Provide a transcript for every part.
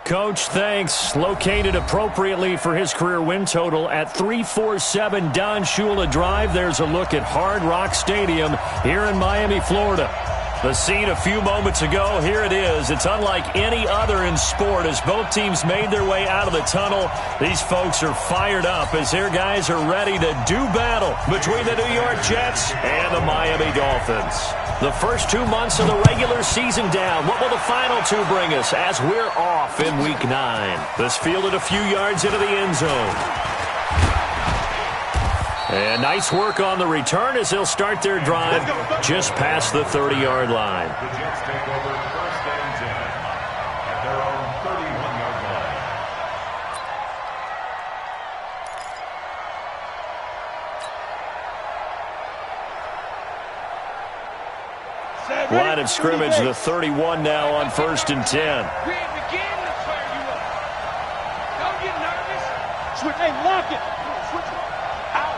Coach, thanks. Located appropriately for his career win total at 347 Don Shula Drive. There's a look at Hard Rock Stadium here in Miami, Florida. The scene a few moments ago, here it is. It's unlike any other in sport as both teams made their way out of the tunnel. These folks are fired up as their guys are ready to do battle between the New York Jets and the Miami Dolphins. The first 2 months of the regular season down. What will the final two bring us as we're off in Week 9? This fielded a few yards into the end zone. And nice work on the return as they'll start their drive just past the 30-yard line. The Jets take over first and 10 at their own 31-yard line. Line of scrimmage, the 31 now on first and 10. Don't get nervous. Switch. Hey, lock it. Switch it. Out.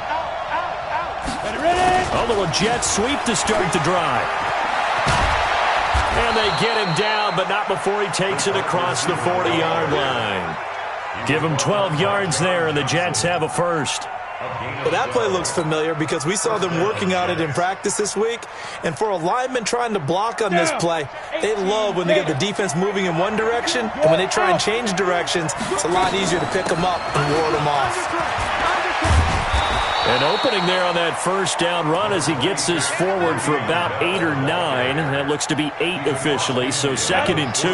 Ready? A little jet sweep to start the drive. And they get him down, but not before he takes it across the 40-yard line. Give him 12 yards there, and the Jets have a first. Well, that play looks familiar because we saw them working on it in practice this week. And for a lineman trying to block on this play, they love when they get the defense moving in one direction. And when they try and change directions, it's a lot easier to pick them up and ward them off. An opening there on that first down run as he gets this forward for about 8 or 9. That looks to be 8 officially, so second and 2.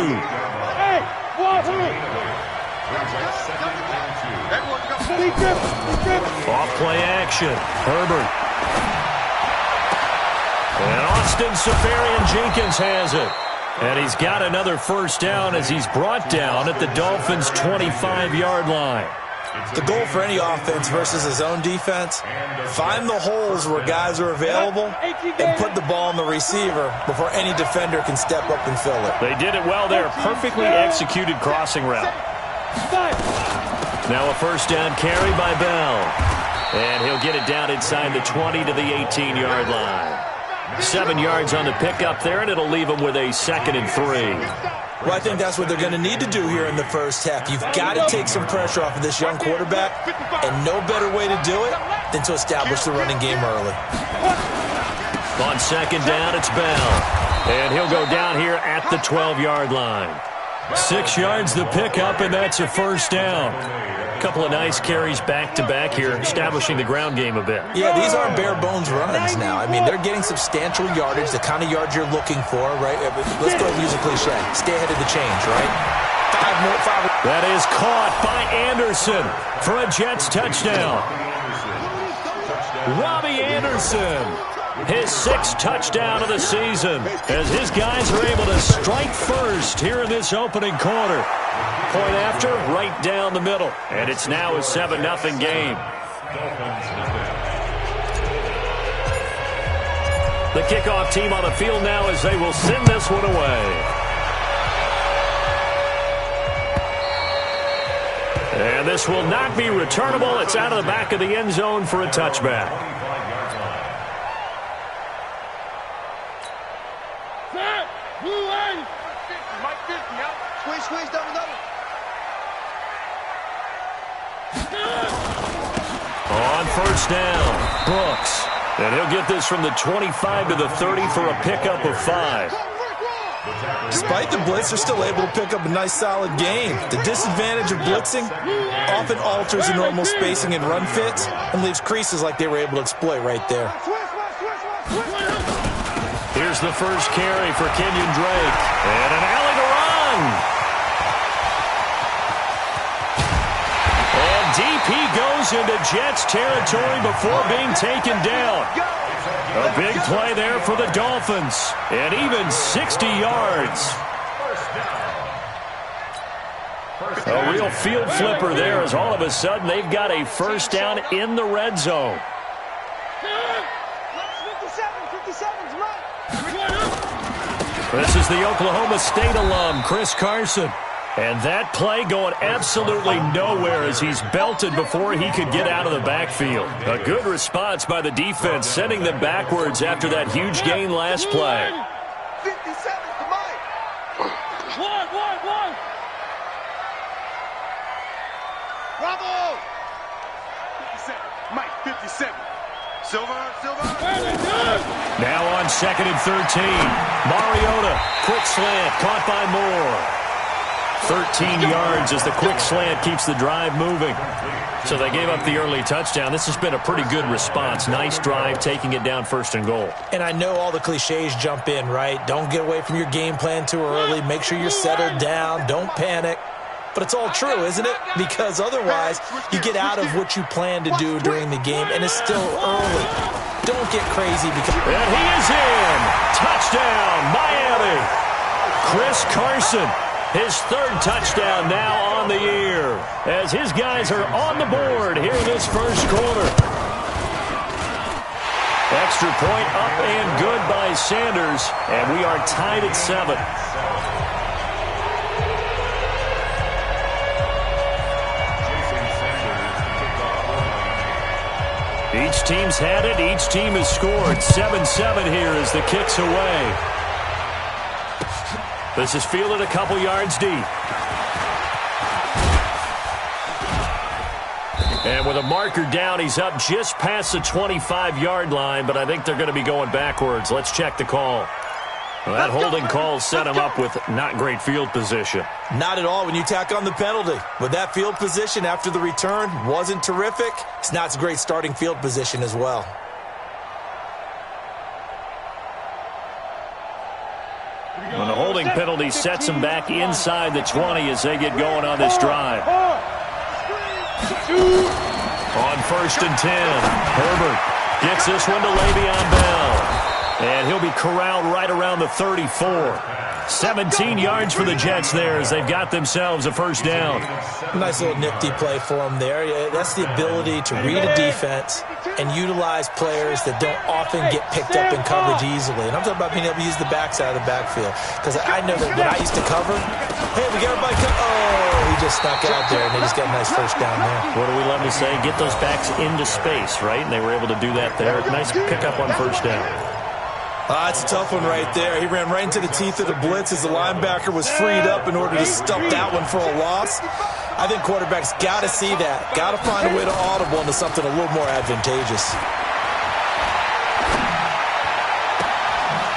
Off play action. Herbert. And Austin Seferian-Jenkins has it. And he's got another first down as he's brought down at the Dolphins' 25-yard line. The goal for any offense versus his own defense, find the holes where guys are available and put the ball on the receiver before any defender can step up and fill it. They did it well there. Perfectly executed crossing route. Now a first down carry by Bell. And he'll get it down inside the 20 to the 18-yard line. 7 yards on the pickup there, and it'll leave him with a second and 3. Well, I think that's what they're going to need to do here in the first half. You've got to take some pressure off of this young quarterback, and no better way to do it than to establish the running game early. On second down, it's Bell. And he'll go down here at the 12-yard line. 6 yards the pickup, and that's a first down. A couple of nice carries back-to-back here, establishing the ground game a bit. Yeah, these aren't bare-bones runs now. I mean, they're getting substantial yardage, the kind of yards you're looking for, right? Let's go use a cliche. Stay ahead of the change, right? Five. That is caught by Anderson for a Jets touchdown. Robbie Anderson, his 6th touchdown of the season, as his guys are able to strike first here in this opening quarter. Point after, right down the middle. And it's now a 7-0 game. The kickoff team on the field now as they will send this one away. And this will not be returnable. It's out of the back of the end zone for a touchback. Squeeze down the middle. On first down, Brooks. And he'll get this from the 25 to the 30 for a pickup of 5. Despite the blitz, they're still able to pick up a nice, solid gain. The disadvantage of blitzing often alters the normal spacing and run fits and leaves creases like they were able to exploit right there. Here's the first carry for Kenyon Drake. And an alley to run. And deep he goes into Jets territory before being taken down. A big play there for the Dolphins. And even 60 yards. A real field flipper there as all of a sudden they've got a first down in the red zone. This is the Oklahoma State alum, Chris Carson. And that play going absolutely nowhere as he's belted before he could get out of the backfield. A good response by the defense, sending them backwards after that huge gain last play. 57 to Mike. One. Bravo. 57. Mike, 57. Silver. Now on 2nd and 13. Mariota, quick slant, caught by Moore. 13 yards as the quick slant keeps the drive moving. So they gave up the early touchdown. This has been a pretty good response. Nice drive, taking it down 1st and goal. And I know all the cliches jump in, right? Don't get away from your game plan too early. Make sure you're settled down. Don't panic. But it's all true, isn't it? Because otherwise, you get out of what you plan to do during the game, and it's still early. Don't get crazy because... And he is in! Touchdown, Miami! Chris Carson, his 3rd touchdown now on the year, as his guys are on the board here in this first quarter. Extra point up and good by Sanders, and we are tied at 7. Each team's had it. Each team has scored. 7-7 here as the kick's away. This is fielded a couple yards deep. And with a marker down, he's up just past the 25-yard line, but I think they're going to be going backwards. Let's check the call. Well, that holding call set him up with not great field position. Not at all when you tack on the penalty. But that field position after the return wasn't terrific. It's not a great starting field position as well. When the holding penalty sets him back inside the 20 as they get going on this drive. On 1st and 10, Herbert gets this one to Le'Veon Bell. And he'll be corralled right around the 34. 17 yards for the Jets there as they've got themselves a first down. Nice little nifty play for them there. That's the ability to read a defense and utilize players that don't often get picked up in coverage easily. And I'm talking about being able to use the backside of the backfield. Because I know that when I used to cover, hey, we got everybody he just snuck out there, and they just got a nice first down there. What do we love to say? Get those backs into space, right? And they were able to do that there. Nice pickup on first down. That's a tough one right there. He ran right into the teeth of the blitz as the linebacker was freed up in order to stop that one for a loss. I think quarterbacks got to see that. Got to find a way to audible into something a little more advantageous.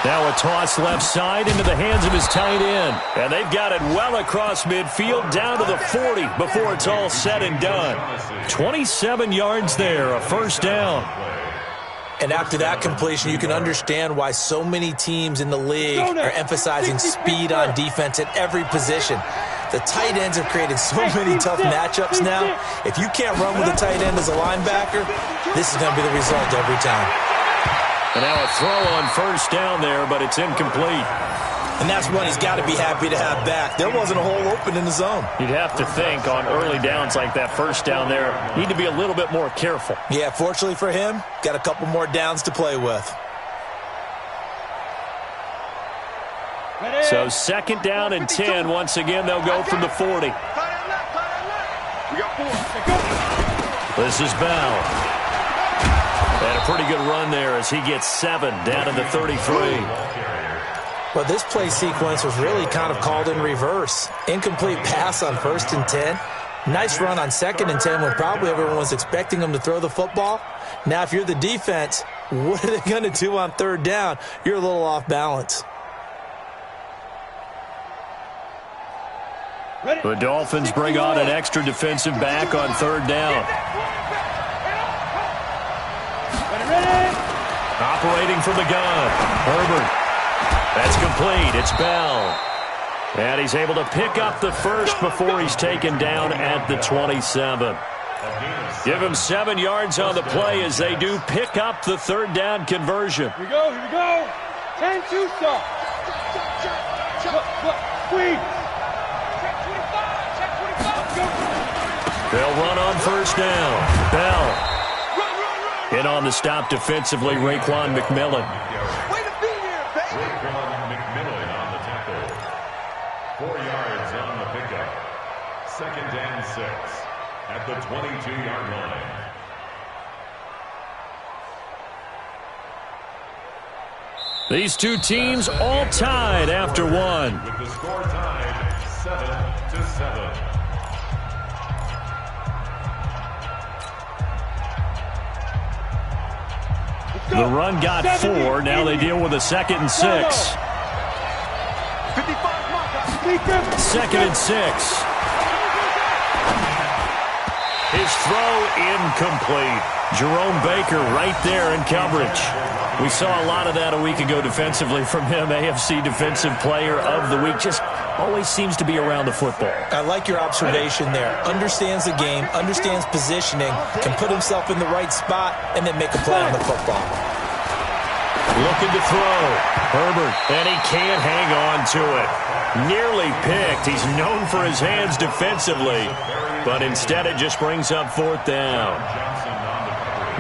Now a toss left side into the hands of his tight end. And they've got it well across midfield down to the 40 before it's all said and done. 27 yards there, a first down. And after that completion, you can understand why so many teams in the league are emphasizing speed on defense at every position. The tight ends have created so many tough matchups now. If you can't run with a tight end as a linebacker, this is going to be the result every time. And now a throw on first down there, but it's incomplete. And that's one he's got to be happy to have back. There wasn't a hole open in the zone. You'd have to think on early downs like that first down there, need to be a little bit more careful. Yeah, fortunately for him, got a couple more downs to play with. So 2nd down and 10. Once again, they'll go from the 40. This is Bell. And a pretty good run there as he gets 7 down to the 33. Well, this play sequence was really kind of called in reverse. Incomplete pass on 1st and 10. Nice run on 2nd and 10 when probably everyone was expecting him to throw the football. Now, if you're the defense, what are they going to do on 3rd down? You're a little off balance. The Dolphins bring on an extra defensive back on third down. Operating from the gun, Herbert. That's complete. It's Bell. And he's able to pick up the first before he's taken down at the 27. Give him 7 yards on the play as they do pick up the third down conversion. Here we go, here we go. 10-2 stop. Squeeze. They'll run on first down. Bell. In on the stop defensively, Raekwon McMillan. Way to be here, baby. Raekwon McMillan on the tackle. 4 yards on the pickup. 2nd and 6 at the 22-yard line. These two teams all tied after one. With the score tied 7-7. The run got 4. Now they deal with a 2nd and 6. 2nd and 6. His throw incomplete. Jerome Baker right there in coverage. We saw a lot of that a week ago defensively from him. AFC Defensive Player of the Week. Just always seems to be around the football. I like your observation there. Understands the game, understands positioning, can put himself in the right spot, and then make a play on the football. Looking to throw. Herbert, and he can't hang on to it. Nearly picked. He's known for his hands defensively, but instead it just brings up 4th down.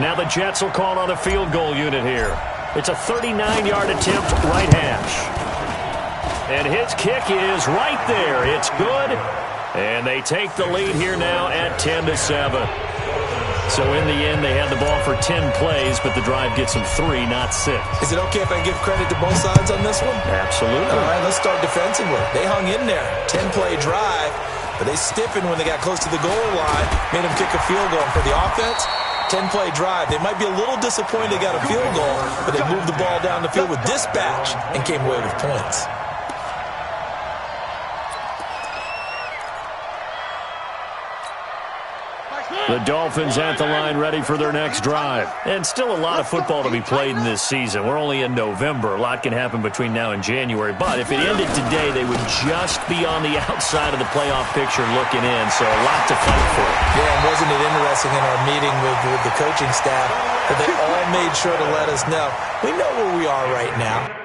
Now the Jets will call on a field goal unit here. It's a 39-yard attempt, right hash. And his kick is right there. It's good. And they take the lead here now at 10-7. So in the end, they had the ball for 10 plays, but the drive gets them 3, not 6. Is it okay if I give credit to both sides on this one? Absolutely. All right, let's start defensively. They hung in there. 10-play drive, but they stiffened when they got close to the goal line, made them kick a field goal. And for the offense, 10-play drive. They might be a little disappointed they got a field goal, but they moved the ball down the field with dispatch and came away with points. The Dolphins at the line ready for their next drive. And still a lot of football to be played in this season. We're only in November. A lot can happen between now and January. But if it ended today, they would just be on the outside of the playoff picture looking in. So a lot to fight for. Yeah, and wasn't it interesting in our meeting with the coaching staff that they all made sure to let us know, we know where we are right now.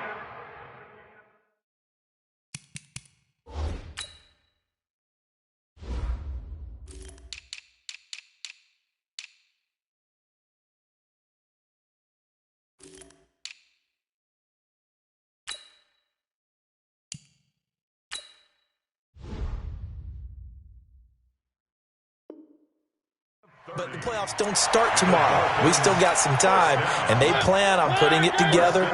But the playoffs don't start tomorrow. We still got some time, and they plan on putting it together,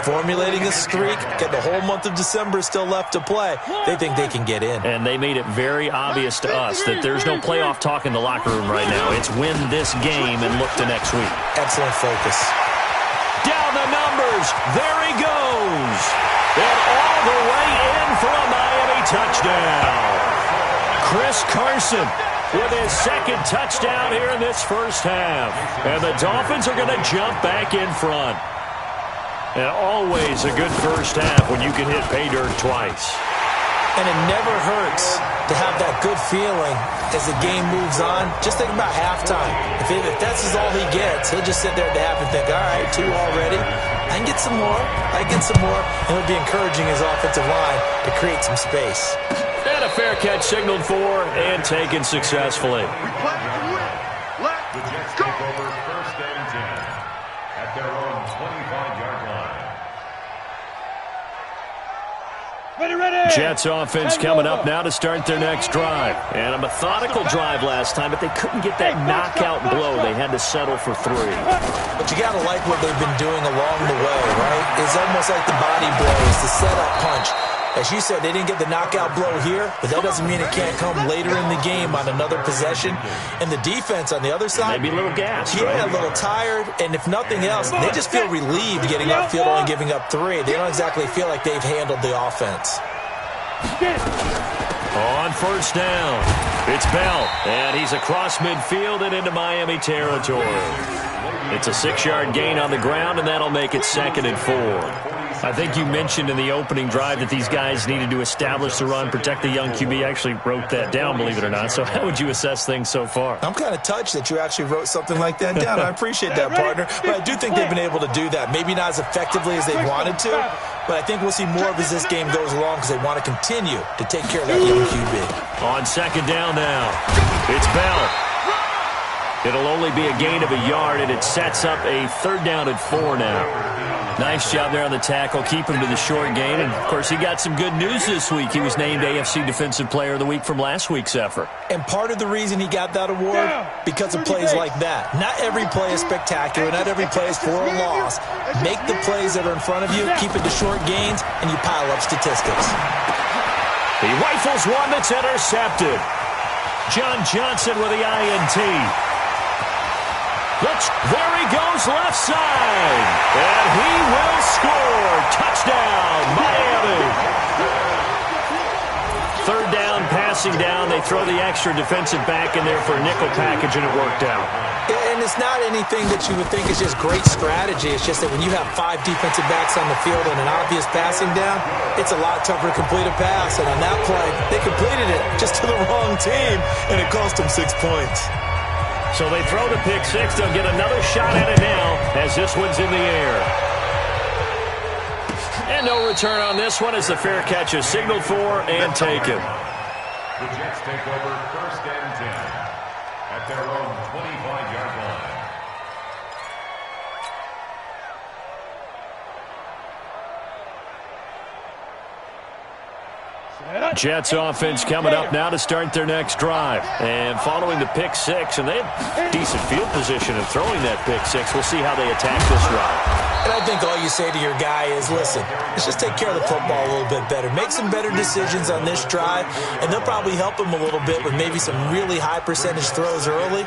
formulating a streak. Got the whole month of December still left to play. They think they can get in. And they made it very obvious to us that there's no playoff talk in the locker room right now. It's win this game and look to next week. Excellent focus. Down the numbers. There he goes. And all the way in for a Miami touchdown. Chris Carson with his 2nd touchdown here in this first half. And the Dolphins are going to jump back in front. And always a good first half when you can hit pay dirt twice. And it never hurts to have that good feeling as the game moves on. Just think about halftime. If that's all he gets, he'll just sit there at the half and think, all right, 2 already. I can get some more. I can get some more. And he'll be encouraging his offensive line to create some space. And a fair catch signaled for and taken successfully. The Jets take over 1st and 10 at their own 25-yard line. Jets offense coming up now to start their next drive. And a methodical drive last time, but they couldn't get that knockout blow. They had to settle for 3. But you got to like what they've been doing along the way, right? It's almost like the body blows, the setup punch. As you said, they didn't get the knockout blow here, but that doesn't mean it can't come later in the game on another possession. And the defense on the other side, maybe a little gassed, yeah, right? A little tired. And if nothing else, they just feel relieved getting upfield and giving up 3. They don't exactly feel like they've handled the offense. On first down, it's Bell, and he's across midfield and into Miami territory. It's a 6-yard gain on the ground, and that'll make it 2nd and 4. I think you mentioned in the opening drive that these guys needed to establish the run, protect the young QB. I actually wrote that down, believe it or not. So how would you assess things so far? I'm kind of touched that you actually wrote something like that down. I appreciate that, partner. But I do think they've been able to do that. Maybe not as effectively as they wanted to, but I think we'll see more of as this game goes along because they want to continue to take care of that young QB. On 2nd down now, it's Bell. It'll only be a gain of a yard, and it sets up a 3rd down and 4 now. Nice job there on the tackle. Keep him to the short gain. And, of course, he got some good news this week. He was named AFC Defensive Player of the Week from last week's effort. And part of the reason he got that award, because of plays like that. Not every play is spectacular. Not every play is for a loss. Make the plays that are in front of you, keep it to short gains, and you pile up statistics. He rifles one that's intercepted. John Johnson with the INT. There he goes left side. And he will score. Touchdown, Miami. 3rd down, passing down. They throw the extra defensive back in there for a nickel package, and it worked out. And it's not anything that you would think is just great strategy. It's just that when you have 5 defensive backs on the field and an obvious passing down, it's a lot tougher to complete a pass. And on that play, they completed it just to the wrong team, and it cost them 6 points. So they throw the pick 6. They'll get another shot at it now as this one's in the air. And no return on this one as the fair catch is signaled for and taken. The Jets take over 1st and 10 at their own 25-yard line. Jets offense coming up now to start their next drive. And following the pick 6, and they have decent field position in throwing that pick 6. We'll see how they attack this drive. And I think all you say to your guy is, listen, let's just take care of the football a little bit better. Make some better decisions on this drive, and they'll probably help him a little bit with maybe some really high percentage throws early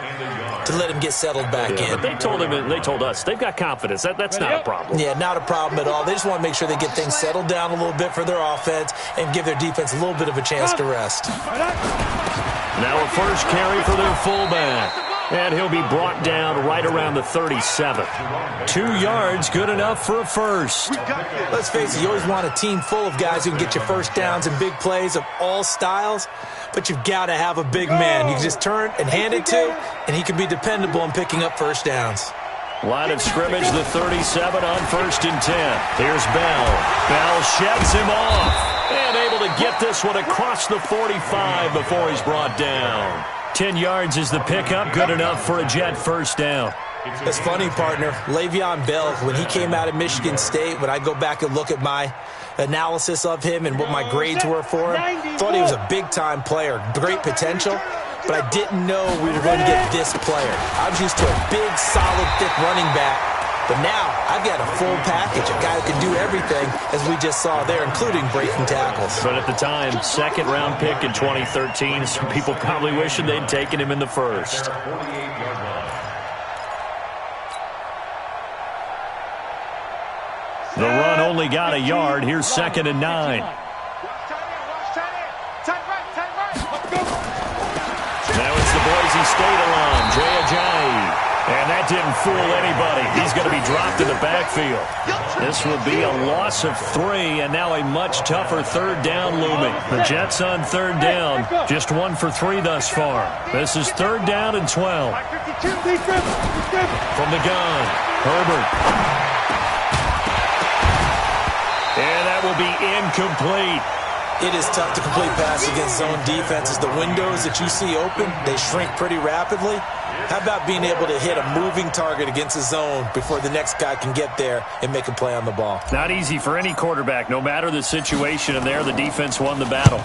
to let him get settled back in. But they told him, and they told us, they've got confidence. That's not a problem. Yeah, not a problem at all. They just want to make sure they get things settled down a little bit for their offense and give their defense a little bit of a chance to rest. Now a first carry for their fullback. And he'll be brought down right around the 37. 2 yards, good enough for a first. Let's face it, you always want a team full of guys who can get you first downs and big plays of all styles, but you've got to have a big man. You can just turn and hand it to, and he can be dependable in picking up first downs. Line of scrimmage, the 37 on 1st and 10. Here's Bell. Bell sheds him off. And able to get this one across the 45 before he's brought down. 10 yards is the pickup, good enough for a Jet first down. It's funny, partner. Le'Veon Bell, when he came out of Michigan State, when I go back and look at my analysis of him and what my grades were for him, thought he was a big-time player, great potential, but I didn't know we were going to get this player. I was used to a big, solid, thick running back. But now, I've got a full package, a guy who can do everything, as we just saw there, including breaking tackles. But at the time, 2nd-round pick in 2013, some people probably wishing they'd taken him in the first. The run only got a yard. Here's 2nd and 9. Now it's the Boise State alum, Jay Ajayi. And that didn't fool anybody. He's going to be dropped in the backfield. This will be a loss of 3, and now a much tougher 3rd down looming. The Jets on 3rd down, just 1 for 3 thus far. This is 3rd down and 12. From the gun, Herbert. And that will be incomplete. It is tough to complete pass against zone defenses. The windows that you see open, they shrink pretty rapidly. How about being able to hit a moving target against a zone before the next guy can get there and make a play on the ball? Not easy for any quarterback, no matter the situation, and there the defense won the battle.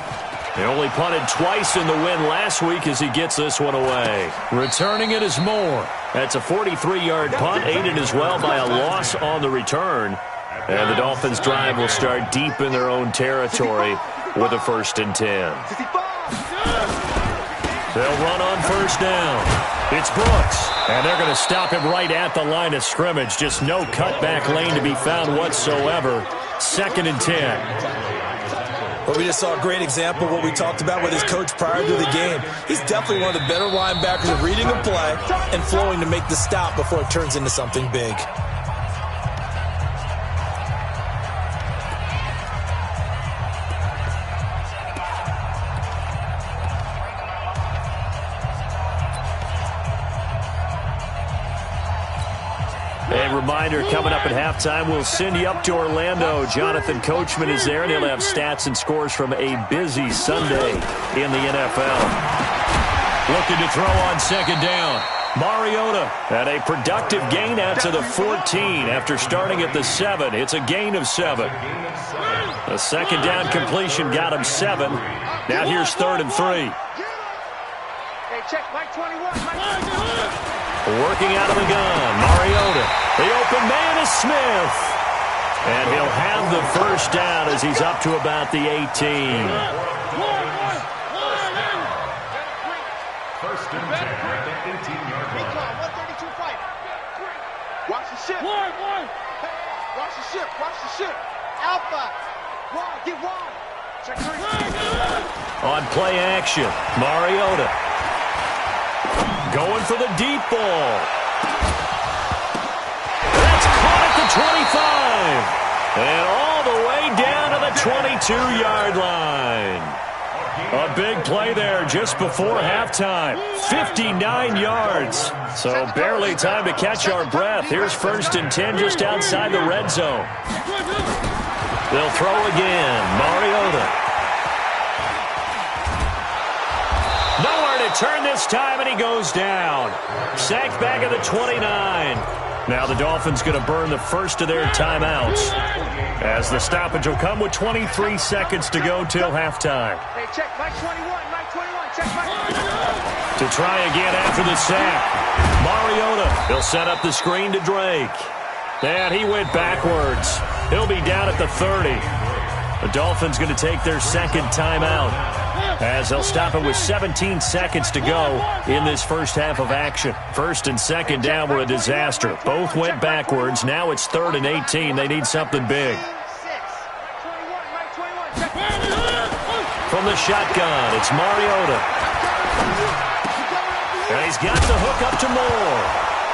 They only punted twice in the win last week as he gets this one away. Returning it is Moore. That's a 43-yard punt, aided as well by a loss on the return. And the Dolphins' drive will start deep in their own territory with a 1st and 10. They'll run on 1st down. It's Brooks, and they're going to stop him right at the line of scrimmage. Just no cutback lane to be found whatsoever. 2nd and 10. Well, we just saw a great example of what we talked about with his coach prior to the game. He's definitely one of the better linebackers at reading a play and flowing to make the stop before it turns into something big. A reminder, coming up at halftime, we'll send you up to Orlando. Jonathan Coachman is there, and he'll have stats and scores from a busy Sunday in the NFL. Looking to throw on second down. Mariota had a productive gain out to the 14 after starting at the 7. It's a gain of 7. A second down completion got him 7. Now here's 3rd and 3. Hey, check, Mike 21. Working out of the gun, Mariota. The open man is Smith. And he'll have the first down as he's up to about the 18. First and 10 at the 18-yard line. 132 fight. Watch the ship. Watch the ship. Watch the ship. Alpha. Wide. Get wide. Check 3. On play action, Mariota. Going for the deep ball. That's caught at the 25. And all the way down to the 22-yard line. A big play there just before halftime. 59 yards. So barely time to catch our breath. Here's 1st and 10 just outside the red zone. They'll throw again. Mariota. Turn this time, and he goes down. Sacked back at the 29. Now the Dolphins going to burn the first of their timeouts, as the stoppage will come with 23 seconds to go till halftime. Hey, check Mike 21. Mike 21. Check Mike. To try again after the sack, Mariota. He'll set up the screen to Drake. And he went backwards. He'll be down at the 30. The Dolphins going to take their second timeout, as they'll stop it with 17 seconds to go in this first half of action. 1st and 2nd down were a disaster. Both went backwards. Now it's 3rd and 18. They need something big. From the shotgun, it's Mariota. And he's got the hook up to Moore.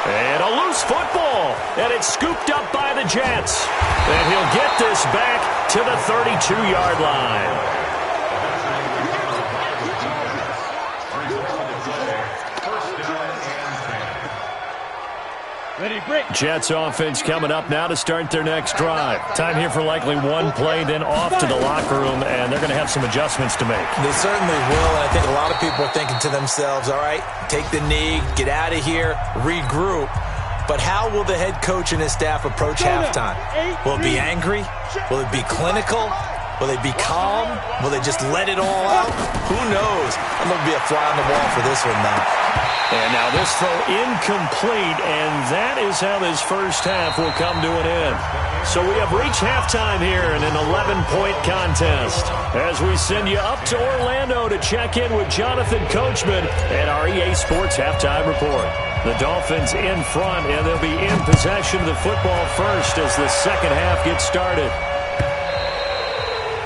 And a loose football. And it's scooped up by the Jets. And he'll get this back to the 32-yard line. Jets offense coming up now to start their next drive. Time here for likely one play, then off to the locker room, and they're going to have some adjustments to make. They certainly will, and I think a lot of people are thinking to themselves, all right, take the knee, get out of here, regroup. But how will the head coach and his staff approach halftime? Will it be angry? Will it be clinical? Will they be calm? Will they just let it all out? Who knows? I'm going to be a fly on the wall for this one, though. And now this throw incomplete, and that is how this first half will come to an end. So we have reached halftime here in an 11-point contest, as we send you up to Orlando to check in with Jonathan Coachman at our EA Sports Halftime Report. The Dolphins in front, and they'll be in possession of the football first as the second half gets started.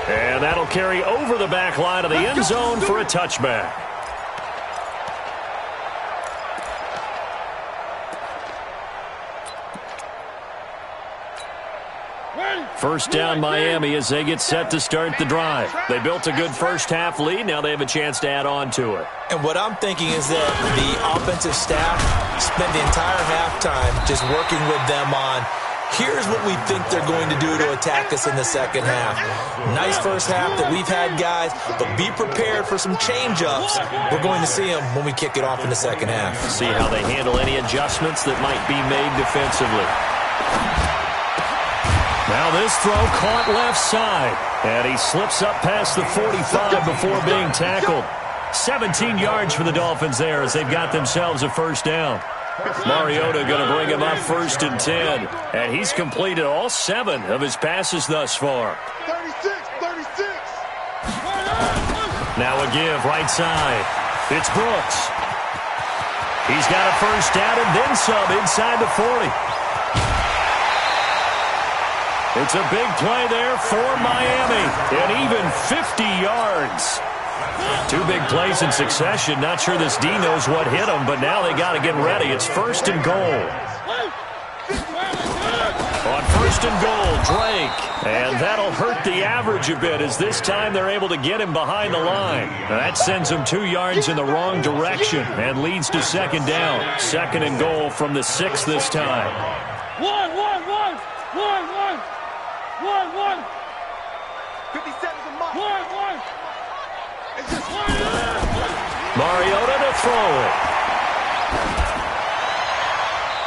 And that'll carry over the back line of the end zone for a touchback. First down Miami as they get set to start the drive. They built a good first half lead. Now they have a chance to add on to it. And what I'm thinking is that the offensive staff spent the entire halftime just working with them on, here's what we think they're going to do to attack us in the second half. Nice first half that we've had, guys, but be prepared for some change-ups. We're going to see them when we kick it off in the second half. See how they handle any adjustments that might be made defensively. Now this throw caught left side, and he slips up past the 45 before being tackled. 17 yards for the Dolphins there as they've got themselves a first down. Mariota going to bring him up 1st and 10, and he's completed all 7 of his passes thus far. 36. Now a give right side. It's Brooks. He's got a first down and then some inside the 40. It's a big play there for Miami, and even 50 yards. 2 big plays in succession. Not sure this D knows what hit him, but now they got to get ready. It's 1st and goal. On 1st and goal, Drake. And that'll hurt the average a bit, as this time they're able to get him behind the line. That sends him 2 yards in the wrong direction and leads to 2nd down. 2nd and goal from the 6 this time. 1. 57's a mark. 1. It's just 1. Mariota to throw it.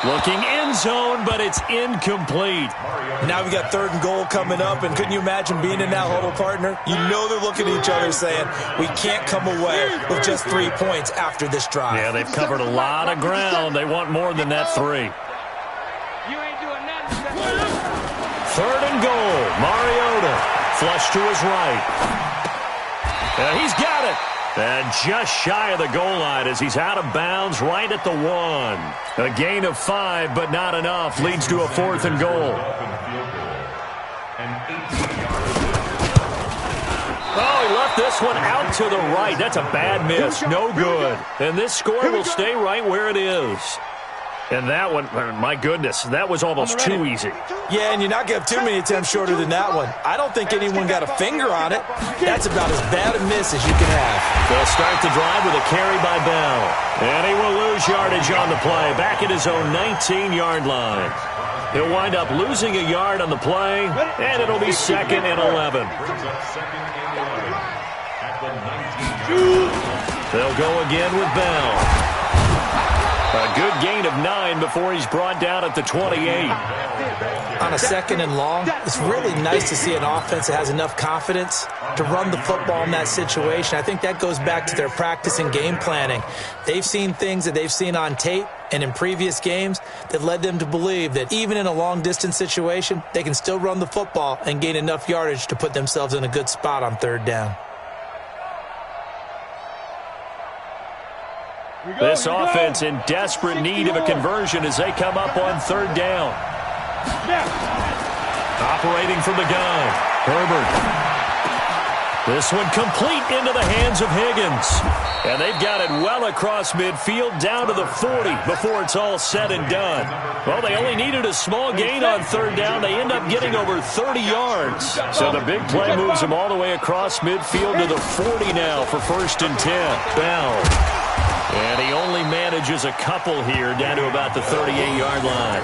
Looking end zone, but it's incomplete. Now we got 3rd and goal coming up, and couldn't you imagine being in that huddle, partner? You know they're looking at each other saying, we can't come away with just 3 points after this drive. Yeah, they've covered a lot of ground. They want more than that 3. You ain't doing nothing. 3rd and goal. Mariota. Flush to his right. And he's got it. And just shy of the goal line as he's out of bounds right at the 1. A gain of 5, but not enough. Leads to a 4th and goal. Oh, he left this one out to the right. That's a bad miss. No good. And this score will stay right where it is. And that one, my goodness, that was almost too easy. Yeah, and you're not going to have too many attempts shorter than that one. I don't think anyone got a finger on it. That's about as bad a miss as you can have. They'll start the drive with a carry by Bell. And he will lose yardage on the play, back at his own 19-yard line. He'll wind up losing a yard on the play, and it'll be 2nd and 11. They'll go again with Bell. A good gain of 9 before he's brought down at the 28. On a 2nd and long, it's really nice to see an offense that has enough confidence to run the football in that situation. I think that goes back to their practice and game planning. They've seen things that they've seen on tape and in previous games that led them to believe that even in a long-distance situation, they can still run the football and gain enough yardage to put themselves in a good spot on 3rd down. This offense in desperate need of a conversion as they come up on 3rd down. Operating from the gun, Herbert. This one complete into the hands of Higgins. And they've got it well across midfield down to the 40 before it's all said and done. Well, they only needed a small gain on 3rd down. They end up getting over 30 yards. So the big play moves them all the way across midfield to the 40 now for 1st and 10. Bell. And he only manages a couple here down to about the 38-yard line.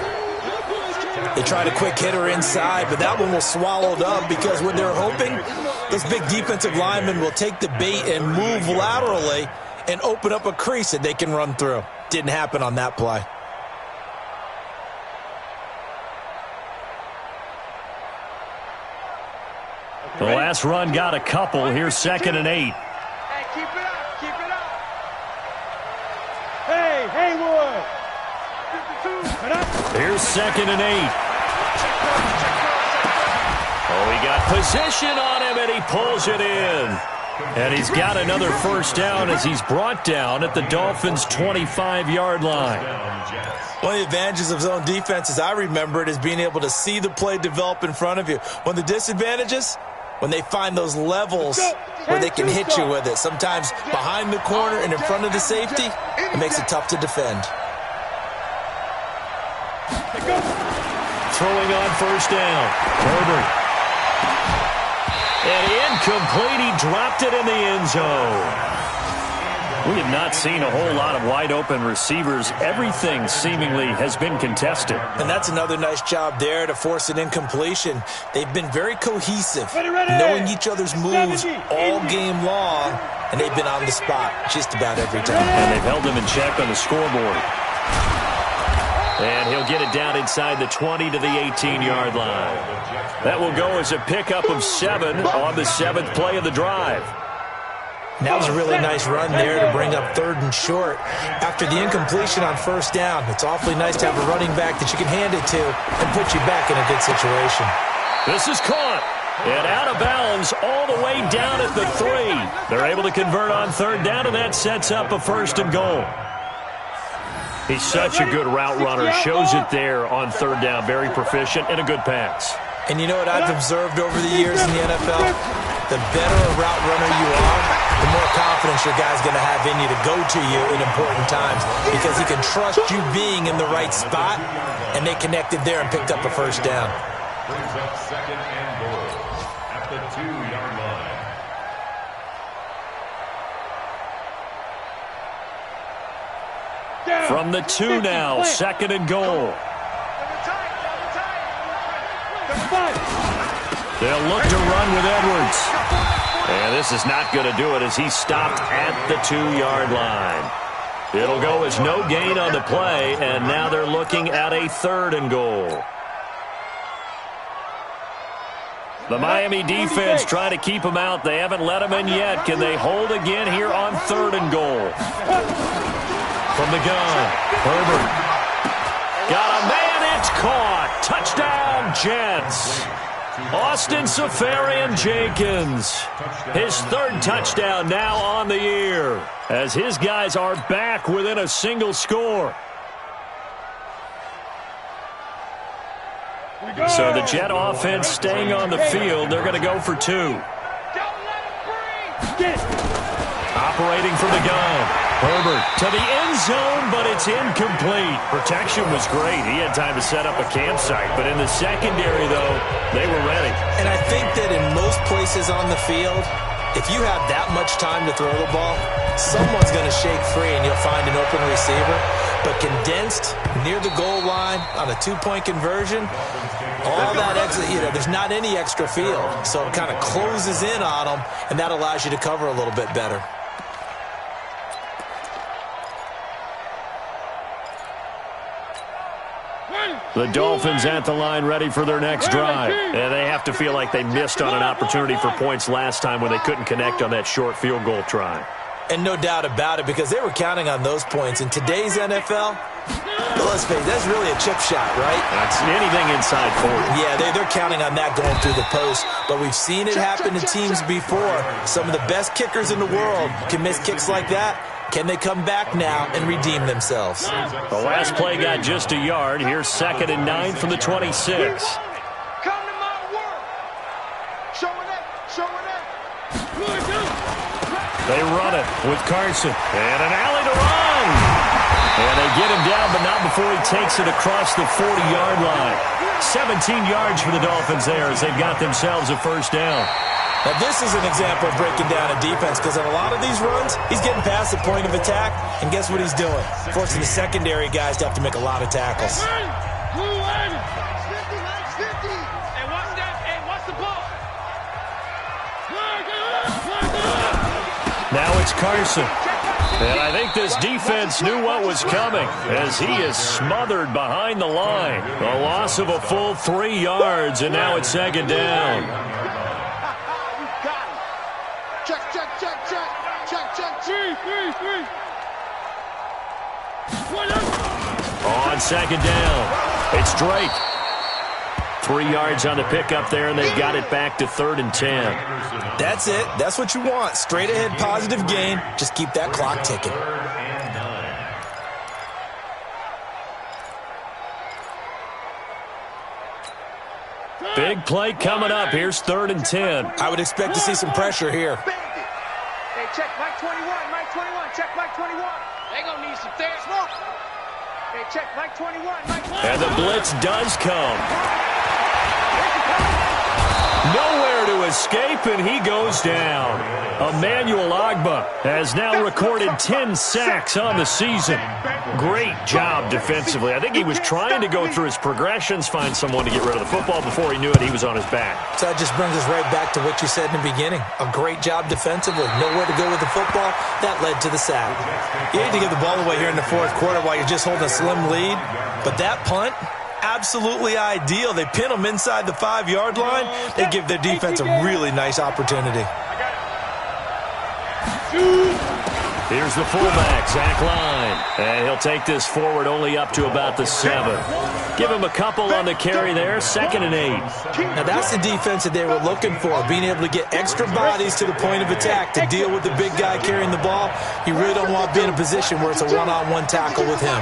They tried a quick hitter inside, but that one was swallowed up because when they're hoping, those big defensive linemen will take the bait and move laterally and open up a crease that they can run through. Didn't happen on that play. The last run got a couple. Here's 2nd and 8. Hey, keep it up. Keep it up. Hey, Haywood. 52. Here's 2nd and 8. Oh, he got position on him, and he pulls it in. And he's got another 1st down as he's brought down at the Dolphins' 25-yard line. One of the advantages of zone defense, as I remember it, is being able to see the play develop in front of you. One of the disadvantages, when they find those levels where they can hit you with it. Sometimes behind the corner and in front of the safety, it makes it tough to defend. Throwing on 1st down, Herbert. And incomplete, he dropped it in the end zone. We have not seen a whole lot of wide-open receivers. Everything seemingly has been contested. And that's another nice job there to force an incompletion. They've been very cohesive, knowing each other's moves all game long, and they've been on the spot just about every time. And they've held them in check on the scoreboard. And he'll get it down inside the 20 to the 18-yard line. That will go as a pickup of 7 on the 7th play of the drive. And that was a really nice run there to bring up 3rd and short. After the incompletion on 1st down, it's awfully nice to have a running back that you can hand it to and put you back in a good situation. This is caught. And out of bounds all the way down at the 3. They're able to convert on 3rd down, and that sets up a 1st and goal. He's such a good route runner. Shows it there on 3rd down. Very proficient and a good pass. And you know what I've observed over the years in the NFL? The better a route runner you are, the more confidence your guy's going to have in you to go to you in important times because he can trust you being in the right spot, and they connected there and picked up a first down. Brings up second and goal at the 2-yard line. From the 2 now, second and goal. They'll look to run with Edwards. And this is not going to do it as he's stopped at the 2-yard line. It'll go as no gain on the play, and now they're looking at a third and goal. The Miami defense trying to keep him out. They haven't let him in yet. Can they hold again here on third and goal? From the gun, Herbert. Got a man, it's caught. Touchdown, Jets. Austin Seferian-Jenkins. His third touchdown now on the year as his guys are back within a single score. So the Jet offense staying on the field. They're going to go for 2. Operating from the gun. Herbert to the end zone, but it's incomplete. Protection was great. He had time to set up a campsite. But in the secondary, though, they were ready. And I think that in most places on the field, if you have that much time to throw the ball, someone's going to shake free and you'll find an open receiver. But condensed near the goal line on a 2-point conversion, all that extra, there's not any extra field. So it kind of closes in on them, and that allows you to cover a little bit better. The Dolphins at the line ready for their next drive. And they have to feel like they missed on an opportunity for points last time when they couldn't connect on that short field goal try. And no doubt about it, because they were counting on those points. In today's NFL, let's face it, that's really a chip shot, right? That's anything inside 40. Yeah, they're counting on that going through the post. But we've seen it happen to teams before. Some of the best kickers in the world can miss kicks like that. Can they come back now and redeem themselves? The last play got just a yard. Here's 2nd and 9 from the 26. Come to my work. Showing up. They run it with Carson. And an alley to run. And they get him down, but not before he takes it across the 40-yard line. 17 yards for the Dolphins there as they've got themselves a first down. Now, this is an example of breaking down a defense because in a lot of these runs, he's getting past the point of attack, and guess what he's doing? Forcing the secondary guys to have to make a lot of tackles. Now it's Carson. And I think this defense knew what was coming as he is smothered behind the line. A loss of a full 3 yards, and now it's 2nd down. On 2nd down, it's Drake. 3 yards on the pickup there, and they've got it back to 3rd and 10. That's it. That's what you want. Straight ahead, positive gain. Just keep that clock ticking. Big play coming up. Here's 3rd and 10. I would expect to see some pressure here. Hey, check Mike 21. Mike 21. Check Mike 21. They gonna need some therapy. Hey, check Mike 21. Mike 21. And the blitz does come. Nowhere to escape, and he goes down. Emmanuel Ogbah has now recorded 10 sacks on the season. Great job defensively. I think he was trying to go through his progressions, find someone to get rid of the football. Before he knew it, he was on his back. So that just brings us right back to what you said in the beginning. A great job defensively. Nowhere to go with the football. That led to the sack. You hate to give the ball away here in the 4th quarter while you're just holding a slim lead. But that punt, absolutely ideal. They pin them inside the 5-yard line. They give their defense a really nice opportunity. Here's the fullback, Zach Line. And he'll take this forward only up to about the 7. Give him a couple on the carry there, 2nd and 8. Now that's the defense that they were looking for, being able to get extra bodies to the point of attack to deal with the big guy carrying the ball. You really don't want to be in a position where it's a one-on-one tackle with him.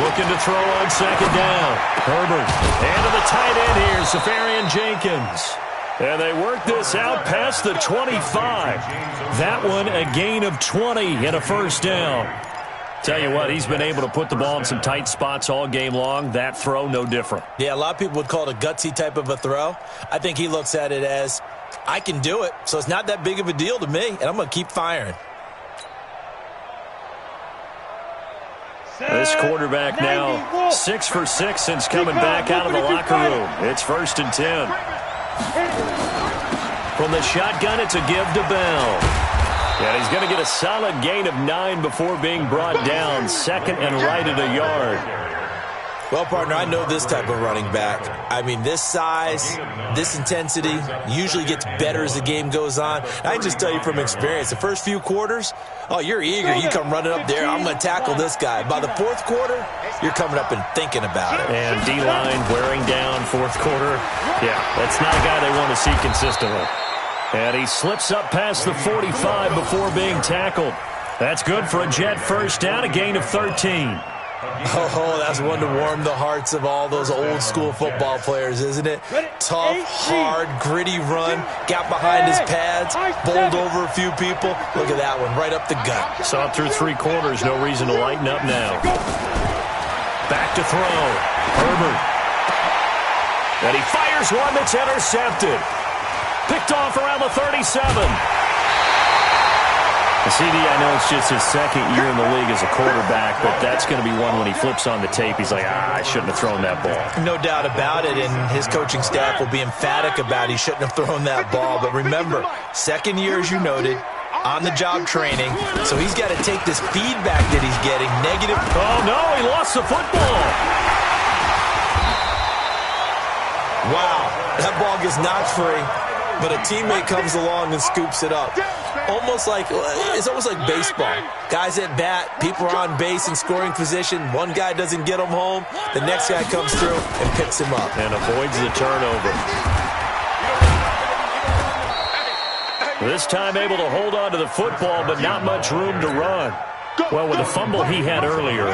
Looking to throw on second down. Herbert. And to the tight end here, Safarian Jenkins. And they work this out past the 25. That one a gain of 20 and a first down. Tell you what, he's been able to put the ball in some tight spots all game long. That throw, no different. Yeah, a lot of people would call it a gutsy type of a throw. I think he looks at it as, I can do it, so it's not that big of a deal to me, and I'm going to keep firing. This quarterback now 6 for 6 since coming back out of the locker room. It's 1st and 10. From the shotgun, it's a give to Bell. And he's going to get a solid gain of 9 before being brought down. Second and right at a yard. Well, partner, I know this type of running back. I mean, this size, this intensity usually gets better as the game goes on. I can just tell you from experience, the first few quarters, oh, you're eager. You come running up there, I'm going to tackle this guy. By the fourth quarter, you're coming up and thinking about it. And D-line wearing down fourth quarter. Yeah, that's not a guy they want to see consistently. And he slips up past the 45 before being tackled. That's good for a Jet first down, a gain of 13. Oh, that's one to warm the hearts of all those old school football players, isn't it? Tough, hard, gritty run, got behind his pads, bowled over a few people. Look at that one, right up the gut. Saw it through 3 quarters, no reason to lighten up now. Back to throw. Herbert. And he fires one that's intercepted. Picked off around the 37. CD, I know it's just his second year in the league as a quarterback, but that's going to be one when he flips on the tape. He's like, I shouldn't have thrown that ball. No doubt about it, and his coaching staff will be emphatic about he shouldn't have thrown that ball. But remember, second year, as you noted, on-the-job training, so he's got to take this feedback that he's getting. Negative. Oh, no, he lost the football. Wow, that ball gets knocked free, but a teammate comes along and scoops it up. It's almost like baseball. Guys at bat, people are on base in scoring position. One guy doesn't get him home. The next guy comes through and picks him up. And avoids the turnover. This time able to hold on to the football, but not much room to run. Well, with the fumble he had earlier,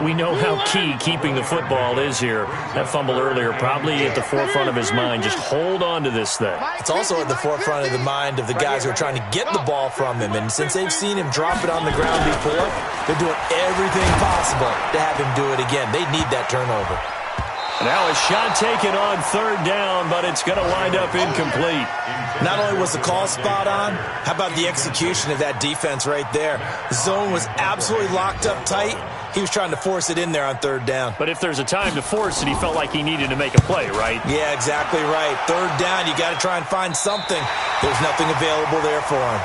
we know how key keeping the football is here. That fumble earlier probably at the forefront of his mind. Just hold on to this thing. It's also at the forefront of the mind of the guys who are trying to get the ball from him. And since they've seen him drop it on the ground before, they're doing everything possible to have him do it again. They need that turnover. Now a shot taken on third down, but it's going to wind up incomplete. Not only was the call spot on, how about the execution of that defense right there? The zone was absolutely locked up tight. He was trying to force it in there on third down. But if there's a time to force it, he felt like he needed to make a play, right? Yeah, exactly right. Third down, you got to try and find something. There's nothing available there for him.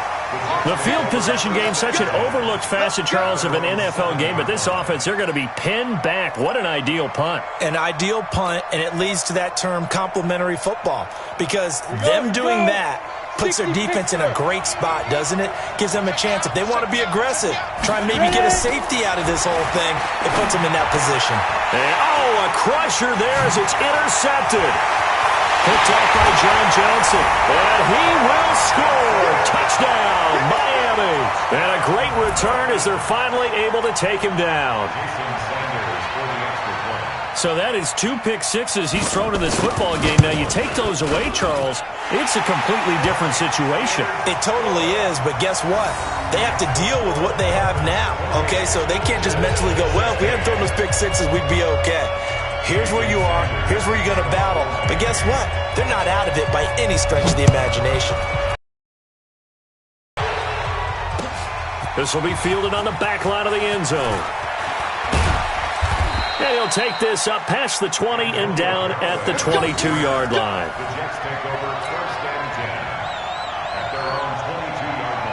The field position game, such an overlooked facet, Charles, of an NFL game, but this offense, they're going to be pinned back. What an ideal punt. An ideal punt, and it leads to that term complementary football, because them doing that puts their defense in a great spot, doesn't it? Gives them a chance. If they want to be aggressive, try and maybe get a safety out of this whole thing, it puts them in that position. And, a crusher there as it's intercepted. Picked off by John Johnson. And he will score. Touchdown, Miami. And a great return as they're finally able to take him down. So that is 2 pick sixes he's thrown in this football game. Now, you take those away, Charles, it's a completely different situation. It totally is, but guess what? They have to deal with what they have now, okay? So they can't just mentally go, well, if we hadn't thrown those pick sixes, we'd be okay. Here's where you are. Here's where you're going to battle. But guess what? They're not out of it by any stretch of the imagination. This will be fielded on the back line of the end zone. And he'll take this up past the 20 and down at the 22-yard line. The Jets take over first and 10 at their own 22-yard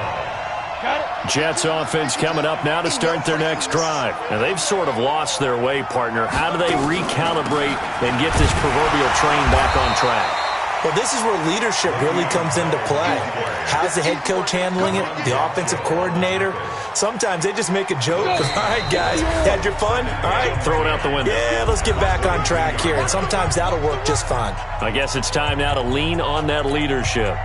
line. Jets offense coming up now to start their next drive. Now, they've sort of lost their way, partner. How do they recalibrate and get this proverbial train back on track? Well, this is where leadership really comes into play. How's the head coach handling it? The offensive coordinator? Sometimes they just make a joke. All right, guys, had your fun? All right. Throw it out the window. Yeah, let's get back on track here. And sometimes that'll work just fine. I guess it's time now to lean on that leadership.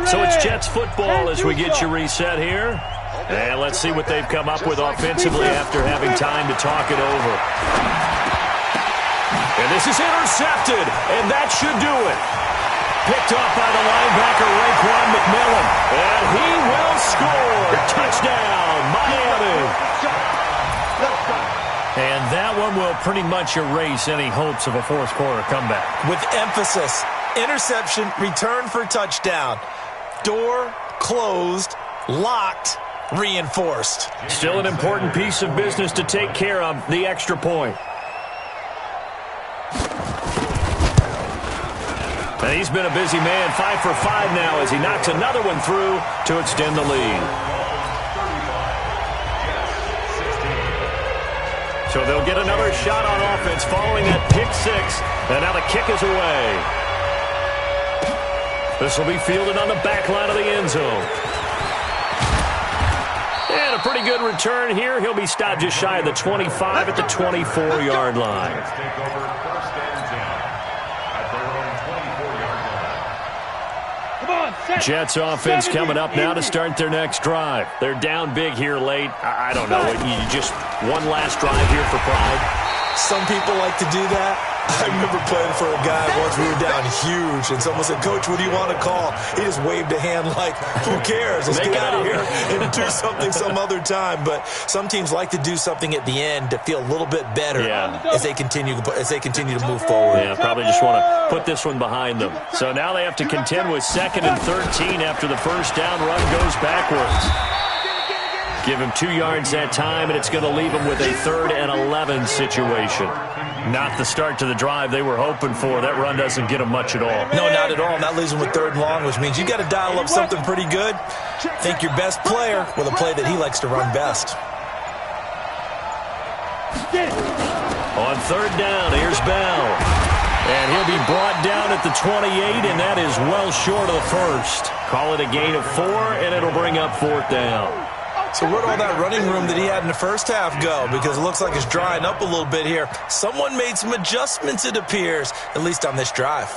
So it's Jets football as we get you reset here. And let's see what they've come up with offensively after having time to talk it over. And this is intercepted, and that should do it. Picked off by the linebacker, Raekwon McMillan. And he will score. Touchdown, Miami. And that one will pretty much erase any hopes of a fourth-quarter comeback. With emphasis, interception, return for touchdown. Door closed, locked, reinforced. Still an important piece of business to take care of, the extra point. And he's been a busy man, 5 for 5 now as he knocks another one through to extend the lead. So they'll get another shot on offense following that pick six. And now the kick is away. This will be fielded on the back line of the end zone. And a pretty good return here. He'll be stopped just shy of the 25 at the 24-yard line. Jets offense coming up now to start their next drive. They're down big here late. I don't know. You just one last drive here for pride. Some people like to do that. I remember playing for a guy once. We were down huge, and someone said, "Coach, what do you want to call?" He just waved a hand like, "Who cares? Let's get out of here and do something some other time." But some teams like to do something at the end to feel a little bit better as they continue to move forward. Yeah, probably just want to put this one behind them. So now they have to contend with 2nd and 13 after the first down run goes backwards. Give him 2 yards that time, and it's going to leave him with a 3rd and 11 situation. Not the start to the drive they were hoping for. That run doesn't get them much at all. No, not at all. And that leaves them with 3rd and long, which means you got to dial up something pretty good. Think your best player with a play that he likes to run best. On 3rd down, here's Bell. And he'll be brought down at the 28, and that is well short of the first. Call it a gain of 4, and it'll bring up 4th down. So where'd all that running room that he had in the first half go? Because it looks like it's drying up a little bit here. Someone made some adjustments, it appears, at least on this drive.